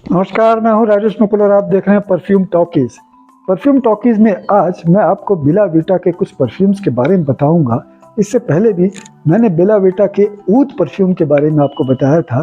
नमस्कार, मैं हूं राजेश मुकुल और आप देख रहे हैं परफ्यूम टॉकीज। परफ्यूम टॉकीज में आज मैं आपको बेला वीटा के कुछ परफ्यूम्स के बारे में बताऊंगा। इससे पहले भी मैंने बेला वीटा के ऊद परफ्यूम के बारे में आपको बताया था,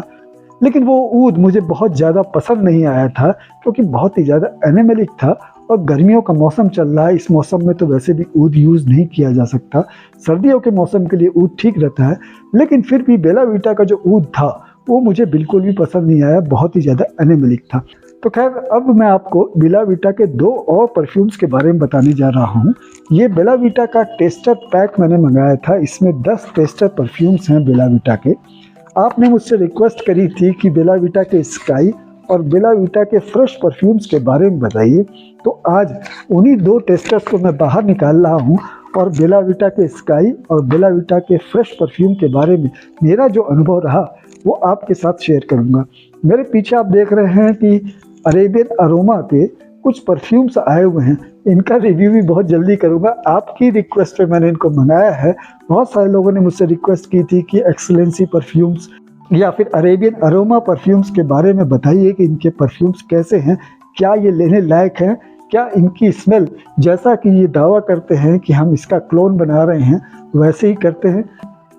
लेकिन वो ऊद मुझे बहुत ज़्यादा पसंद नहीं आया था क्योंकि बहुत ही ज़्यादा एनिमलिक था और गर्मियों का मौसम चल रहा है। इस मौसम में तो वैसे भी ऊद यूज़ नहीं किया जा सकता। सर्दियों के मौसम के लिए ऊद ठीक रहता है, लेकिन फिर भी बेला वीटा का जो ऊद था वो मुझे बिल्कुल भी पसंद नहीं आया, बहुत ही ज़्यादा एनिमलिक था। तो खैर, अब मैं आपको बेला वीटा के दो और परफ्यूम्स के बारे में बताने जा रहा हूँ। ये बेला वीटा का टेस्टर पैक मैंने मंगाया था। इसमें 10 टेस्टर परफ्यूम्स हैं बेला वीटा के। आपने मुझसे रिक्वेस्ट करी थी कि बेला वीटा के स्काई और बेला वीटा के फ्रेश परफ्यूम्स के बारे में बताइए, तो आज उन्हीं दो टेस्टर्स को मैं बाहर निकाल रहा हूँ और बेला वीटा के स्काई और बेला वीटा के फ्रेश परफ्यूम के बारे में मेरा जो अनुभव रहा वो आपके साथ शेयर करूँगा। मेरे पीछे आप देख रहे हैं कि अरेबियन अरोमा के कुछ परफ्यूम्स आए हुए हैं। इनका रिव्यू भी बहुत जल्दी करूँगा। आपकी रिक्वेस्ट पे मैंने इनको मंगाया है। बहुत सारे लोगों ने मुझसे रिक्वेस्ट की थी कि एक्सीलेंसी परफ्यूम्स या फिर अरेबियन अरोमा परफ्यूम्स के बारे में बताइए कि इनके परफ्यूम्स कैसे हैं, क्या ये लेने लायक हैं, क्या इनकी स्मेल जैसा कि ये दावा करते हैं कि हम इसका क्लोन बना रहे हैं वैसे ही करते हैं।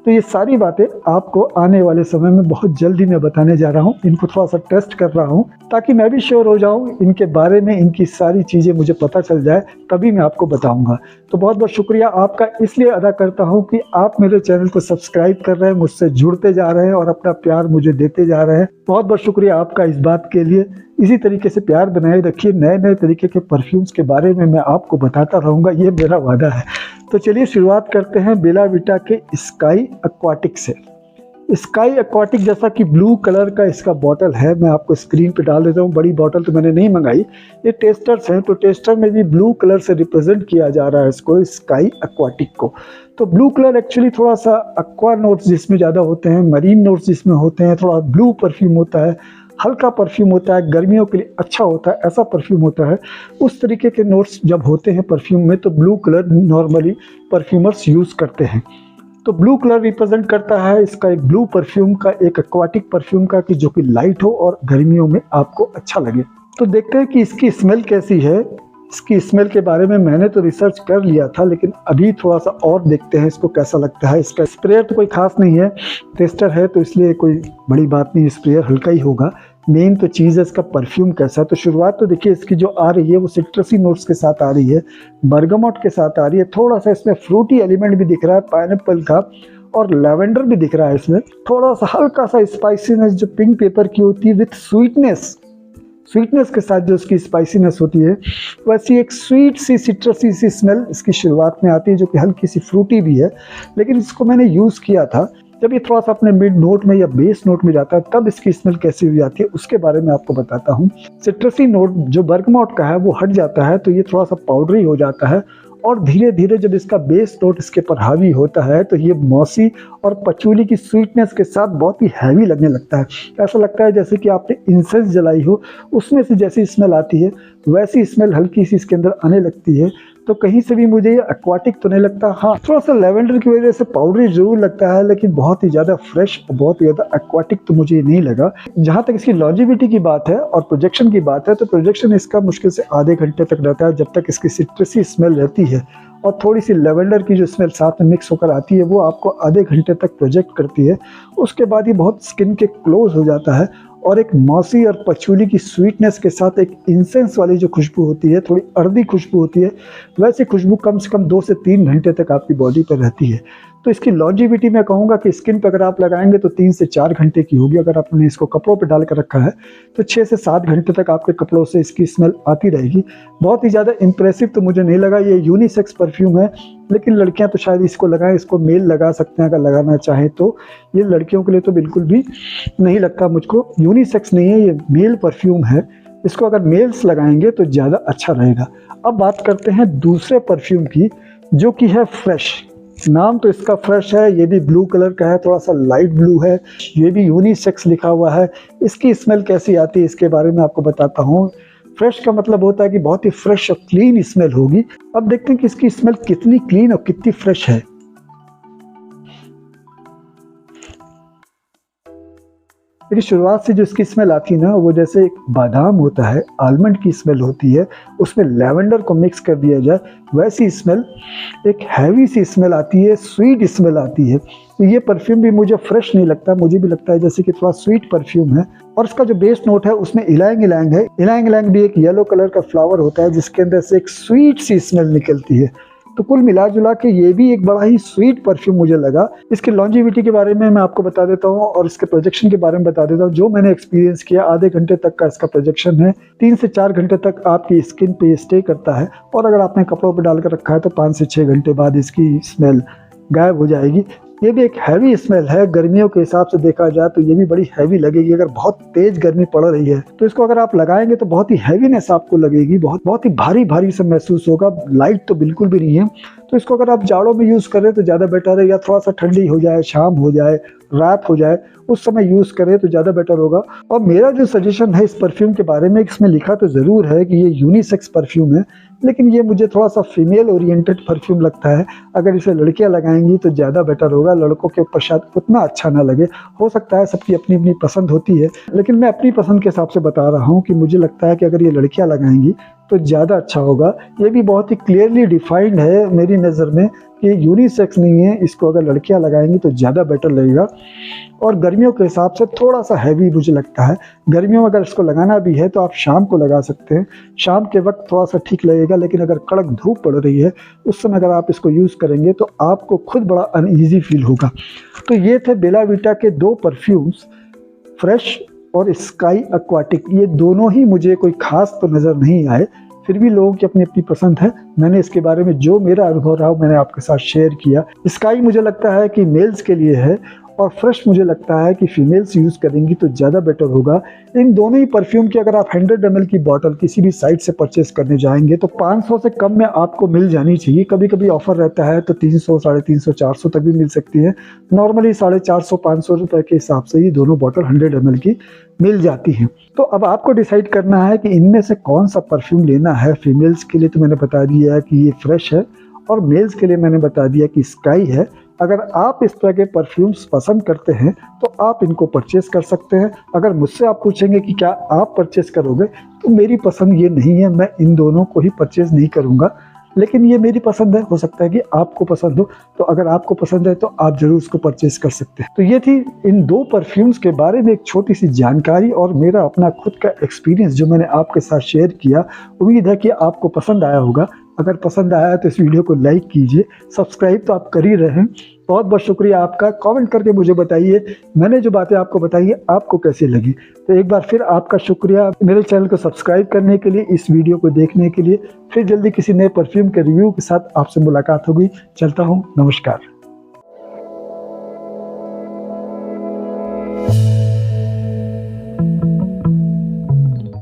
तो ये सारी बातें आपको आने वाले समय में बहुत जल्दी मैं बताने जा रहा हूँ। इनको थोड़ा सा टेस्ट कर रहा हूँ ताकि मैं भी श्योर हो जाऊँ इनके बारे में, इनकी सारी चीज़ें मुझे पता चल जाए, तभी मैं आपको बताऊँगा। तो बहुत बहुत शुक्रिया आपका इसलिए अदा करता हूँ कि आप मेरे चैनल को सब्सक्राइब कर रहे हैं, मुझसे जुड़ते जा रहे हैं और अपना प्यार मुझे देते जा रहे हैं। बहुत बहुत शुक्रिया आपका इस बात के लिए। इसी तरीके से प्यार बनाए रखिए। नए नए तरीके के परफ्यूम्स के बारे में मैं आपको बताता रहूँगा, ये मेरा वादा है। तो चलिए शुरुआत करते हैं बेला वीटा के स्काई एक्वाटिक से। स्काई एक्वाटिक जैसा कि ब्लू कलर का इसका बॉटल है, मैं आपको स्क्रीन पे डाल देता हूँ। बड़ी बॉटल तो मैंने नहीं मंगाई, ये टेस्टर्स हैं तो टेस्टर में भी ब्लू कलर से रिप्रेजेंट किया जा रहा है इसको, स्काई एक्वाटिक को। तो ब्लू कलर एक्चुअली थोड़ा सा एक्वा नोट्स जिसमें ज़्यादा होते हैं, मरीन नोट्स जिसमें होते हैं, थोड़ा ब्लू परफ्यूम होता है, हल्का परफ्यूम होता है, गर्मियों के लिए अच्छा होता है, ऐसा परफ्यूम होता है। उस तरीके के नोट्स जब होते हैं परफ्यूम में तो blue colour normally perfumers use करते हैं। तो ब्लू कलर रिप्रेजेंट करता है इसका एक ब्लू परफ्यूम का, एक एक्वाटिक परफ्यूम का, कि जो कि लाइट हो और गर्मियों में आपको अच्छा लगे। तो देखते हैं कि इसकी स्मेल कैसी है। इसकी स्मेल के बारे में मैंने तो रिसर्च कर लिया था, लेकिन अभी थोड़ा सा और देखते हैं इसको कैसा लगता है। इसका स्प्रेयर तो कोई खास नहीं है, टेस्टर है तो इसलिए कोई बड़ी बात नहीं, स्प्रेयर हल्का ही होगा। मेन तो चीज़ है इसका परफ्यूम कैसा है। तो शुरुआत तो देखिए इसकी जो आ रही है वो सिट्रसी नोट्स के साथ आ रही है, बर्गामोट के साथ आ रही है, थोड़ा सा इसमें फ्रूटी एलिमेंट भी दिख रहा है, पाइनएप्पल का, और लेवेंडर भी दिख रहा है इसमें। थोड़ा सा हल्का सा स्पाइसीनेस जो पिंक पेपर की होती है विथ स्वीटनेस के साथ जो इसकी स्पाइसीनेस होती है, वैसी एक स्वीट सी सिट्रसी सी स्मेल इसकी शुरुआत में आती है, जो कि हल्की सी फ्रूटी भी है। लेकिन इसको मैंने यूज़ किया था, जब ये थोड़ा सा अपने मिड नोट में या बेस नोट में जाता है तब इसकी स्मेल कैसी हो जाती है उसके बारे में आपको बताता हूँ। सिट्रसी नोट जो बर्गमोट का है वो हट जाता है तो ये थोड़ा सा पाउडरी हो जाता है, और धीरे धीरे जब इसका बेस नोट इसके पर हावी होता है तो ये मौसी और पचूली की स्वीटनेस के साथ बहुत ही हैवी लगने लगता है। ऐसा लगता है जैसे कि आपने इंसेंस जलाई हो, उसमें से जैसी स्मेल आती है वैसी स्मेल हल्की सी इसके अंदर आने लगती है। तो कहीं से भी मुझे ये एक्वाटिक तो नहीं लगता। हाँ, थोड़ा सा लेवेंडर की वजह से पाउडरी जरूर लगता है, लेकिन बहुत ही ज़्यादा फ्रेश और बहुत ही ज़्यादा एक्वाटिक तो मुझे नहीं लगा। जहाँ तक इसकी लॉन्जिविटी की बात है और प्रोजेक्शन की बात है, तो प्रोजेक्शन इसका मुश्किल से आधे घंटे तक रहता है, जब तक इसकी सिट्रसी स्मेल रहती है और थोड़ी सी लेवेंडर की जो स्मेल साथ में मिक्स होकर आती है वो आपको आधे घंटे तक प्रोजेक्ट करती है। उसके बाद ये बहुत स्किन के क्लोज हो जाता है और एक मौसी और पचूली की स्वीटनेस के साथ एक इंसेंस वाली जो खुशबू होती है, थोड़ी अर्दी खुशबू होती है, वैसी खुशबू कम से कम 2 से 3 घंटे तक आपकी बॉडी पर रहती है। तो इसकी लॉन्जिविटी मैं कहूँगा कि स्किन पर अगर आप लगाएंगे तो 3 से 4 घंटे की होगी। अगर आपने इसको कपड़ों पे डाल कर रखा है तो 6 से 7 घंटे तक आपके कपड़ों से इसकी स्मेल आती रहेगी। बहुत ही ज़्यादा इंप्रेसिव तो मुझे नहीं लगा। ये यूनिसेक्स परफ्यूम है, लेकिन लड़कियां तो शायद इसको लगाएं, इसको मेल लगा सकते हैं अगर लगाना चाहें तो। ये लड़कियों के लिए तो बिल्कुल भी नहीं लगता मुझको। यूनिसेक्स नहीं है, ये मेल परफ्यूम है। इसको अगर मेल्स लगाएंगे तो ज़्यादा अच्छा रहेगा। अब बात करते हैं दूसरे परफ्यूम की, जो कि है फ्रेश। नाम तो इसका फ्रेश है, ये भी ब्लू कलर का है, थोड़ा सा लाइट ब्लू है, ये भी यूनिसेक्स लिखा हुआ है। इसकी स्मेल कैसी आती है इसके बारे में आपको बताता हूँ। फ्रेश का मतलब होता है कि बहुत ही फ्रेश और क्लीन स्मेल होगी। अब देखते हैं कि इसकी स्मेल कितनी क्लीन और कितनी फ्रेश है। लेकिन शुरुआत से जो इसकी स्मेल आती है ना, वो जैसे एक बादाम होता है, आलमंड की स्मेल होती है, उसमें लैवेंडर को मिक्स कर दिया जाए, वैसी स्मेल, एक हैवी सी स्मेल आती है, स्वीट स्मेल आती है। तो ये परफ्यूम भी मुझे फ्रेश नहीं लगता, मुझे भी लगता है जैसे कि थोड़ा स्वीट परफ्यूम है। और इसका जो बेस नोट है उसमें इलायंग इलायंग है। इलायंग इलायंग भी एक येलो कलर का फ्लावर होता है जिसके अंदर से एक स्वीट सी स्मेल निकलती है। तो कुल मिला जुला के ये भी एक बड़ा ही स्वीट परफ्यूम मुझे लगा। इसकी लॉन्जिविटी के बारे में मैं आपको बता देता हूँ और इसके प्रोजेक्शन के बारे में बता देता हूँ। जो मैंने एक्सपीरियंस किया, आधे घंटे तक का इसका प्रोजेक्शन है, 3 से 4 घंटे तक आपकी स्किन पे स्टे करता है और अगर आपने कपड़ों पर डालकर रखा है तो 5 से 6 घंटे बाद इसकी स्मेल गायब हो जाएगी। ये भी एक हैवी स्मेल है, गर्मियों के हिसाब से देखा जाए तो ये भी बड़ी हैवी लगेगी। अगर बहुत तेज गर्मी पड़ रही है तो इसको अगर आप लगाएंगे तो बहुत ही हैवीनेस आपको लगेगी, बहुत ही भारी भारी सा महसूस होगा। लाइट तो बिल्कुल भी नहीं है। तो इसको अगर आप जाड़ों में यूज़ करें तो ज़्यादा बेटर है, या थोड़ा सा ठंडी हो जाए, शाम हो जाए, रात हो जाए, उस समय यूज़ करें तो ज़्यादा बेटर होगा। और मेरा जो सजेशन है इस परफ्यूम के बारे में, इसमें लिखा तो ज़रूर है कि ये यूनिसेक्स परफ्यूम है, लेकिन ये मुझे थोड़ा सा फीमेल ओरिएंटेड परफ्यूम लगता है। अगर इसे लड़कियां लगाएंगी तो ज़्यादा बेटर होगा, लड़कों के ऊपर शायद उतना अच्छा ना लगे। हो सकता है सबकी अपनी अपनी पसंद होती है, लेकिन मैं अपनी पसंद के हिसाब से बता रहा हूँ कि मुझे लगता है कि अगर ये लड़कियां लगाएंगी तो ज़्यादा अच्छा होगा। ये भी बहुत ही क्लियरली डिफाइंड है मेरी नज़र में कि यूनिसेक्स नहीं है, इसको अगर लड़कियां लगाएंगी तो ज़्यादा बेटर लगेगा। और गर्मियों के हिसाब से थोड़ा सा हैवी मुझे लगता है। गर्मियों में अगर इसको लगाना भी है तो आप शाम को लगा सकते हैं, शाम के वक्त थोड़ा सा ठीक लगेगा, लेकिन अगर कड़क धूप पड़ रही है उस समय अगर आप इसको यूज़ करेंगे तो आपको खुद बड़ा अनईजी फील होगा। तो ये थे बेला विटा के 2 परफ्यूम्स, फ्रेश और स्काई एक्वाटिक। ये दोनों ही मुझे कोई खास तो नज़र नहीं आए, फिर भी लोगों की अपनी अपनी पसंद है। मैंने इसके बारे में जो मेरा अनुभव रहा मैंने आपके साथ शेयर किया। स्काई मुझे लगता है कि मेल्स के लिए है और फ्रेश मुझे लगता है कि फीमेल्स यूज़ करेंगी तो ज़्यादा बेटर होगा। इन दोनों ही परफ्यूम की अगर आप 100 ml की बॉटल किसी भी साइट से परचेस करने जाएंगे तो 500 से कम में आपको मिल जानी चाहिए। कभी कभी ऑफर रहता है तो 300, 350, 400 तक भी मिल सकती है। नॉर्मली 450-500 रुपये के हिसाब से ये दोनों बॉटल 100 ml की मिल जाती हैं। तो अब आपको डिसाइड करना है कि इनमें से कौन सा परफ्यूम लेना है। फीमेल्स के लिए तो मैंने बता दिया है कि ये फ्रेश है और मेल्स के लिए मैंने बता दिया कि स्काई है। अगर आप इस तरह के परफ्यूम्स पसंद करते हैं तो आप इनको परचेस कर सकते हैं। अगर मुझसे आप पूछेंगे कि क्या आप परचेस करोगे, तो मेरी पसंद ये नहीं है, मैं इन दोनों को ही परचेस नहीं करूँगा, लेकिन ये मेरी पसंद है। हो सकता है कि आपको पसंद हो, तो अगर आपको पसंद है तो आप जरूर उसको परचेस कर सकते हैं। तो ये थी इन 2 परफ्यूम्स के बारे में एक छोटी सी जानकारी और मेरा अपना खुद का एक्सपीरियंस जो मैंने आपके साथ शेयर किया। उम्मीद है कि आपको पसंद आया होगा। अगर पसंद आया तो इस वीडियो को लाइक कीजिए, सब्सक्राइब तो आप कर ही रहे हैं। बहुत बहुत शुक्रिया आपका। कमेंट करके मुझे बताइए मैंने जो बातें आपको बताई है आपको कैसी लगी। तो एक बार फिर आपका शुक्रिया मेरे चैनल को सब्सक्राइब करने के लिए, इस वीडियो को देखने के लिए। फिर जल्दी किसी नए परफ्यूम के रिव्यू के साथ आपसे मुलाकात होगी। चलता हूँ, नमस्कार।